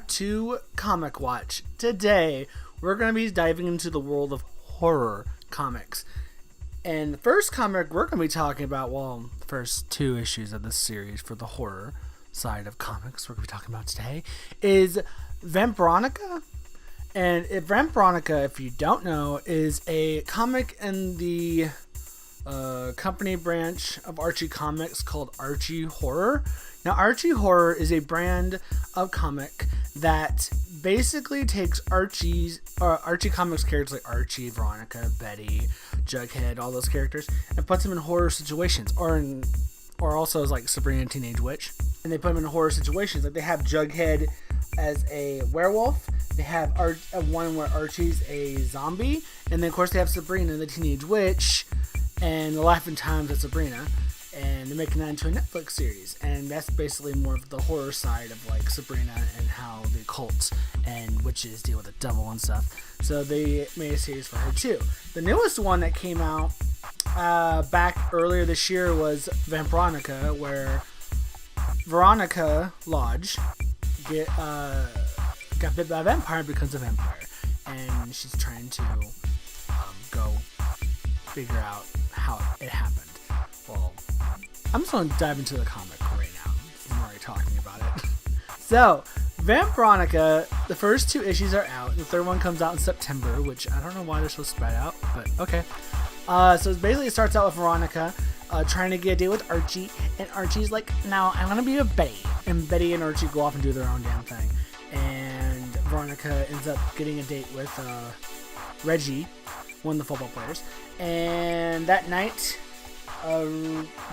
back to Comic Watch. Today, we're going to be diving into the world of horror comics. And the first comic we're going to be talking about, well, the first two issues of this series for the horror side of comics we're going to be talking about today, is Vampironica. And Vampironica, if you don't know, is a comic in the company branch of Archie Comics called ARCHIE Horror. Now, ARCHIE Horror is a brand of comic that basically takes Archie Comics characters like Archie, Veronica, Betty, Jughead, all those characters, and puts them in horror situations, or also as like Sabrina Teenage Witch, and they put them in horror situations. Like they have Jughead as a werewolf, they have one where Archie's a zombie, and then of course they have Sabrina the Teenage Witch and the Life and Times of Sabrina, and they're making that into a Netflix series, and that's basically more of the horror side of like Sabrina and how the occults and witches deal with the devil and stuff. So they made a series for her too. The newest one that came out back earlier this year was Vampironica, where Veronica Lodge got bit by a vampire and becomes a vampire, and she's trying to go figure out how it happened. Well, I'm just going to dive into the comic right now. I'm already talking about it. So, Vampironica, the first two issues are out. The third one comes out in September, which I don't know why they're so spread out, but okay. So basically it starts out with Veronica trying to get a date with Archie, and Archie's like, no, I want to be with Betty. And Betty and Archie go off and do their own damn thing. And Veronica ends up getting a date with Reggie, one of the football players. And that night,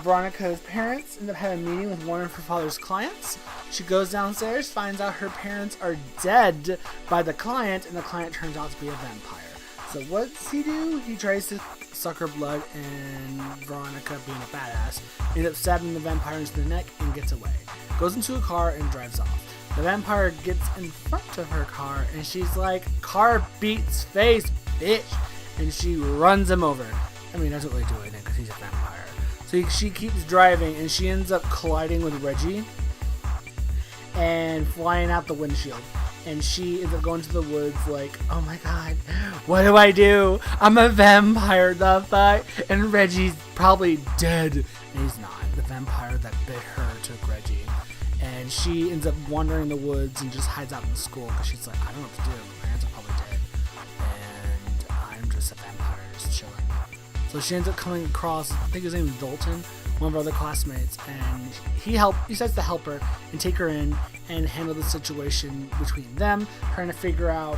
Veronica's parents end up having a meeting with one of her father's clients. She goes downstairs, finds out her parents are dead by the client, and the client turns out to be a vampire. So what does he do? He tries to suck her blood, and Veronica, being a badass, ends up stabbing the vampire into the neck and gets away. Goes into a car and drives off. The vampire gets in front of her car, and she's like, car beats face, bitch! And she runs him over. I mean, doesn't really do anything because he's a vampire. So she keeps driving, and she ends up colliding with Reggie and flying out the windshield. And she ends up going to the woods like, oh my god, what do I do? I'm a vampire, the fuck? And Reggie's probably dead. And he's not. The vampire that bit her took Reggie. And she ends up wandering the woods and just hides out in the school because she's like, I don't know what to do. My parents are probably dead. And I'm just a vampire just chilling. So she ends up coming across, I think his name is Dalton, one of her other classmates, and he starts to help her and take her in and handle the situation between them, trying to figure out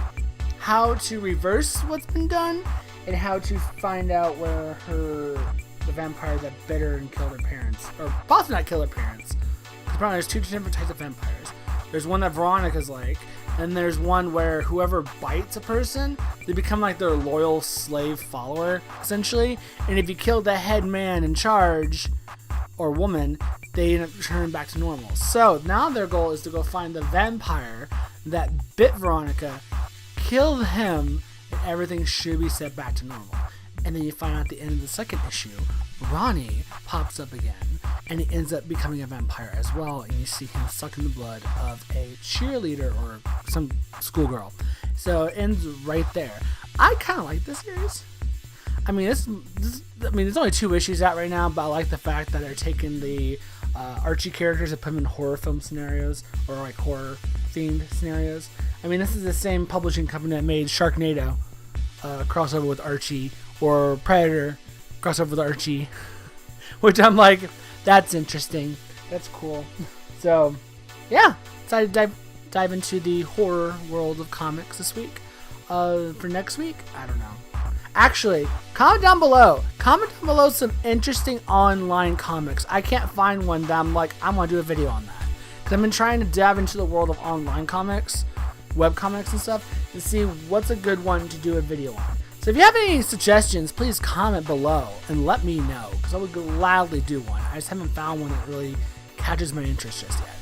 how to reverse what's been done and how to find out where the vampire that bit her and killed her parents, or possibly not kill her parents, because apparently there's two different types of vampires. There's one that Veronica's like, and there's one where whoever bites a person, they become like their loyal slave follower, essentially. And if you kill the head man in charge, or woman, they end up turning back to normal. So now their goal is to go find the vampire that bit Veronica, kill him, and everything should be set back to normal. And then you find out at the end of the second issue, Ronnie pops up again, and he ends up becoming a vampire as well, and you see him sucking the blood of a cheerleader or some schoolgirl. So it ends right there. I kind of like this series. I mean, there's only 2 issues out right now, but I like the fact that they're taking the Archie characters and put them in horror film scenarios, or like horror themed scenarios. I mean, this is the same publishing company that made Sharknado crossover with Archie, or Predator crossover with Archie, which I'm like, that's interesting. That's cool. So, yeah, decided to dive into the horror world of comics this week. For next week, I don't know. Actually, comment down below some interesting online comics. I can't find one that I'm like, I'm going to do a video on that. Because I've been trying to dive into the world of online comics, web comics and stuff, to see what's a good one to do a video on. So if you have any suggestions, please comment below and let me know, because I would gladly do one. I just haven't found one that really catches my interest just yet.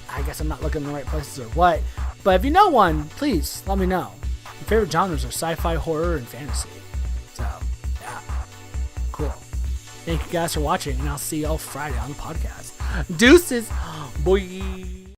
I guess I'm not looking in the right places or what. But if you know one, please let me know. My favorite genres are sci-fi, horror, and fantasy. So, yeah. Cool. Thank you guys for watching, and I'll see y'all Friday on the podcast. Deuces, boy.